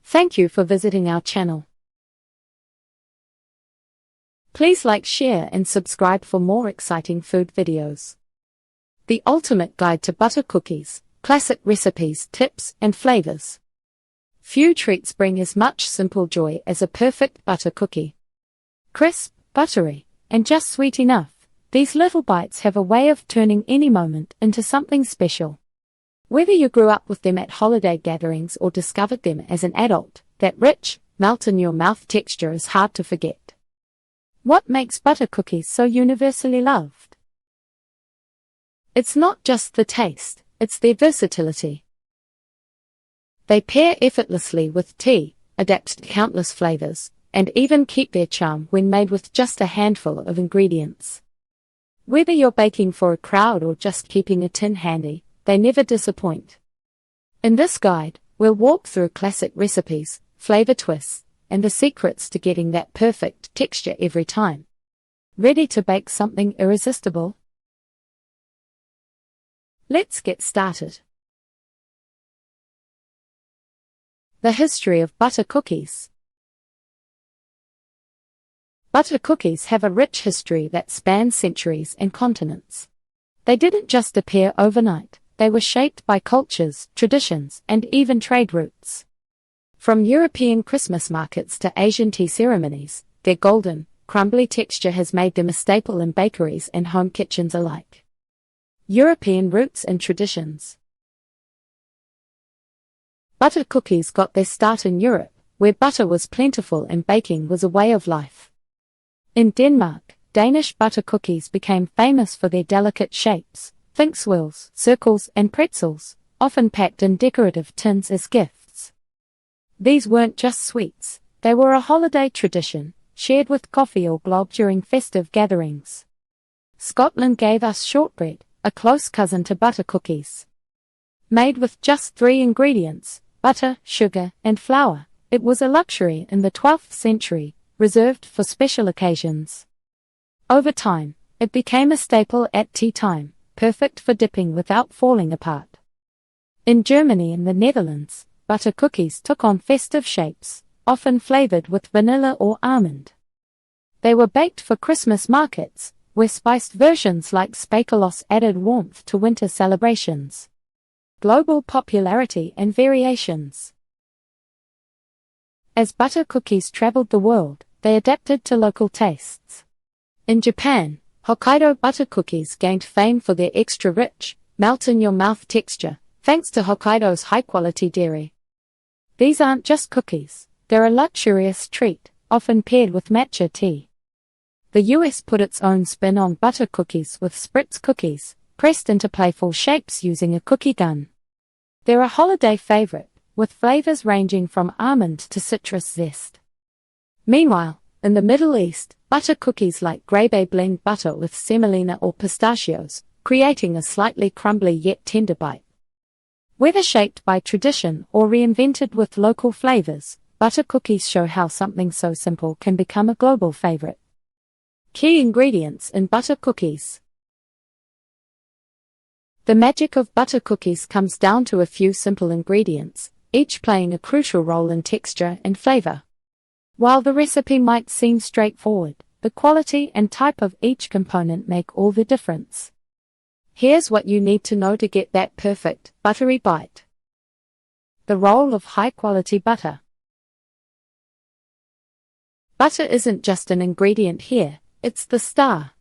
Thank you for visiting our channel. Please like, share and subscribe for more exciting food videos. The ultimate guide to butter cookies, classic recipes, tips and flavors. Few treats bring as much simple joy as a perfect butter cookie. Crisp, buttery, and just sweet enough, these little bites have a way of turning any moment into something special. Whether you grew up with them at holiday gatherings or discovered them as an adult, that rich, melt-in-your-mouth texture is hard to forget. What makes butter cookies so universally loved? It's not just the taste, it's their versatility. They pair effortlessly with tea, adapt to countless flavors, and even keep their charm when made with just a handful of ingredients. Whether you're baking for a crowd or just keeping a tin handy, they never disappoint. In this guide, we'll walk through classic recipes, flavor twists, and the secrets to getting that perfect texture every time. Ready to bake something irresistible? Let's get started. The history of butter cookies. Butter cookies have a rich history that spans centuries and continents. They didn't just appear overnight. They were shaped by cultures, traditions, and even trade routes. From European Christmas markets to Asian tea ceremonies, their golden, crumbly texture has made them a staple in bakeries and home kitchens alike. European roots and traditions. Butter cookies got their start in Europe, where butter was plentiful and baking was a way of life. In Denmark, Danish butter cookies became famous for their delicate shapes. Think swirls, circles, and pretzels, often packed in decorative tins as gifts. These weren't just sweets, they were a holiday tradition, shared with coffee or glob during festive gatherings. Scotland gave us shortbread, a close cousin to butter cookies. Made with just 3 ingredients, butter, sugar, and flour, it was a luxury in the 12th century, reserved for special occasions. Over time, it became a staple at tea time, perfect for dipping without falling apart. In Germany and the Netherlands, butter cookies took on festive shapes, often flavored with vanilla or almond. They were baked for Christmas markets, where spiced versions like speculoos added warmth to winter celebrations. Global popularity and variations. As butter cookies traveled the world, they adapted to local tastes. In Japan, Hokkaido butter cookies gained fame for their extra rich, melt-in-your-mouth texture, thanks to Hokkaido's high-quality dairy. These aren't just cookies, they're a luxurious treat, often paired with matcha tea. The US put its own spin on butter cookies with spritz cookies, pressed into playful shapes using a cookie gun. They're a holiday favorite, with flavors ranging from almond to citrus zest. Meanwhile, in the Middle East, butter cookies like crave blend butter with semolina or pistachios, creating a slightly crumbly yet tender bite. Whether shaped by tradition or reinvented with local flavors, butter cookies show how something so simple can become a global favorite. Key ingredients in butter cookies. The magic of butter cookies comes down to a few simple ingredients, each playing a crucial role in texture and flavor. While the recipe might seem straightforward, the quality and type of each component make all the difference. Here's what you need to know to get that perfect, buttery bite. The role of high-quality butter. Butter isn't just an ingredient here, it's the star.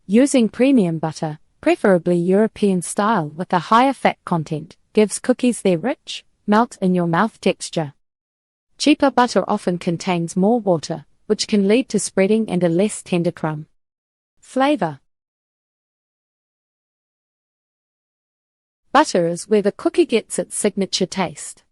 Using premium butter, preferably European style with a higher fat content, gives cookies their rich, melt-in-your-mouth texture. Cheaper butter often contains more water, which can lead to spreading and a less tender crumb. Flavor. Butter is where the cookie gets its signature taste.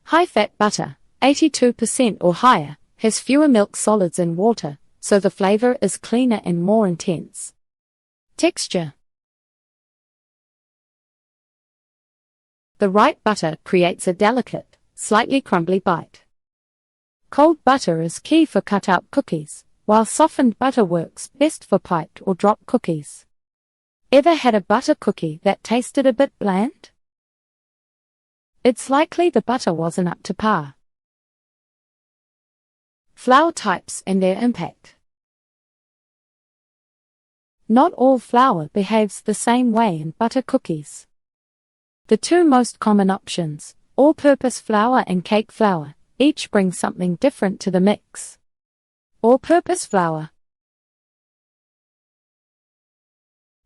High-fat butter, 82% or higher, has fewer milk solids and water, so the flavor is cleaner and more intense. Texture. The right butter creates a delicate, slightly crumbly bite. Cold butter is key for cut-out cookies, while softened butter works best for piped or drop cookies. Ever had a butter cookie that tasted a bit bland? It's likely the butter wasn't up to par. Flour types and their impact. Not all flour behaves the same way in butter cookies. The two most common options, all-purpose flour and cake flour, each bring something different to the mix. All-purpose flour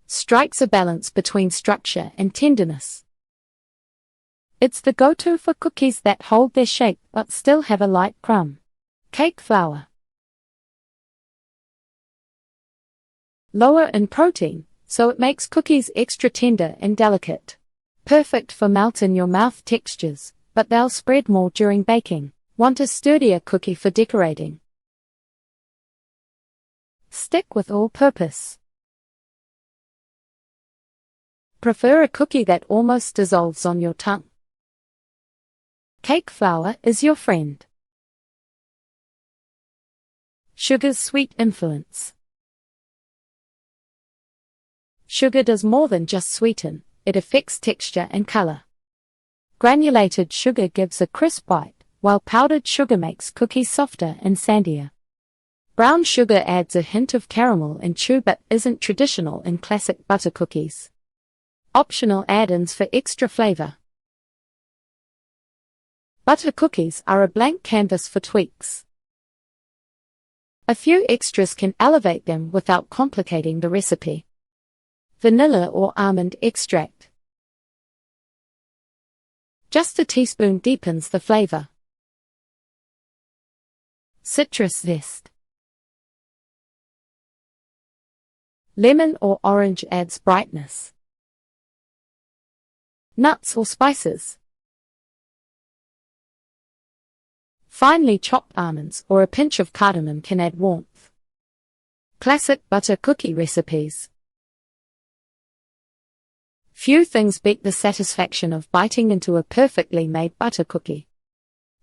strikes a balance between structure and tenderness. It's the go-to for cookies that hold their shape but still have a light crumb. Cake flour, lower in protein, so it makes cookies extra tender and delicate. Perfect for melt-in-your-mouth textures, but they'll spread more during baking. Want a sturdier cookie for decorating? Stick with all-purpose. Prefer a cookie that almost dissolves on your tongue? Cake flour is your friend. Sugar's sweet influence. Sugar does more than just sweeten, it affects texture and color. Granulated sugar gives a crisp bite, while powdered sugar makes cookies softer and sandier. Brown sugar adds a hint of caramel and chew but isn't traditional in classic butter cookies. Optional add-ins for extra flavor. Butter cookies are a blank canvas for tweaks. A few extras can elevate them without complicating the recipe. Vanilla or almond extract. Just a teaspoon deepens the flavor. Citrus zest. Lemon or orange adds brightness. Nuts or spices. Finely chopped almonds or a pinch of cardamom can add warmth. Classic butter cookie recipes. Few things beat the satisfaction of biting into a perfectly made butter cookie.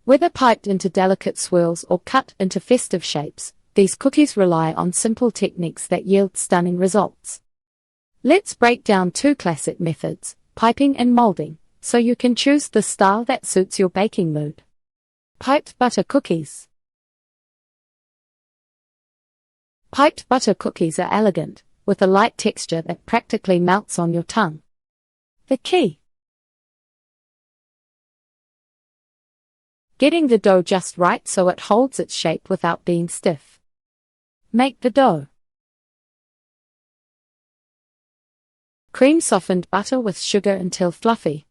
Whether piped into delicate swirls or cut into festive shapes, these cookies rely on simple techniques that yield stunning results. Let's break down two classic methods, piping and molding, so you can choose the style that suits your baking mood. Piped butter cookies. Piped butter cookies are elegant, with a light texture that practically melts on your tongue. The key: getting the dough just right so it holds its shape without being stiff. Make the dough. Cream softened butter with sugar until fluffy.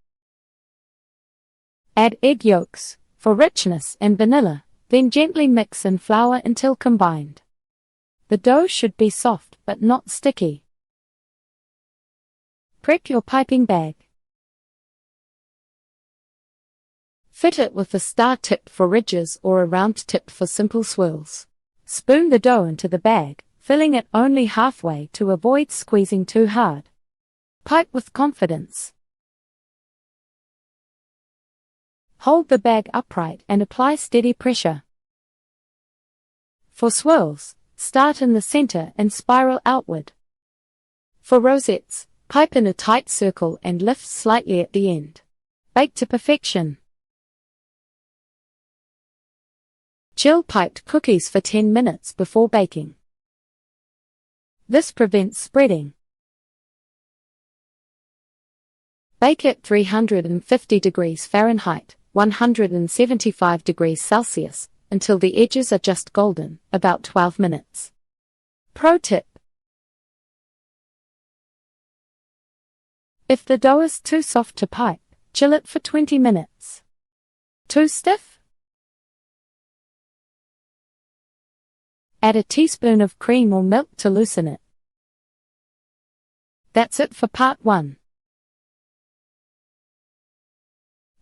Add egg yolks for richness and vanilla, then gently mix in flour until combined. The dough should be soft but not sticky. Prep your piping bag. Fit it with a star tip for ridges or a round tip for simple swirls. Spoon the dough into the bag, filling it only halfway to avoid squeezing too hard. Pipe with confidence. Hold the bag upright and apply steady pressure. For swirls, start in the center and spiral outward. For rosettes, pipe in a tight circle and lift slightly at the end. Bake to perfection. Chill piped cookies for 10 minutes before baking. This prevents spreading. Bake at 350 degrees Fahrenheit, 175 degrees Celsius, until the edges are just golden, about 12 minutes. Pro tip: if the dough is too soft to pipe, chill it for 20 minutes. Too stiff? Add a teaspoon of cream or milk to loosen it. That's it for part 1.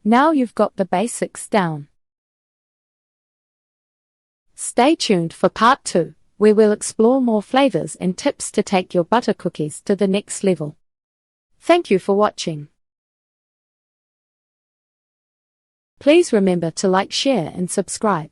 Now you've got the basics down. Stay tuned for part 2, where we'll explore more flavors and tips to take your butter cookies to the next level. Thank you for watching. Please remember to like, share and subscribe.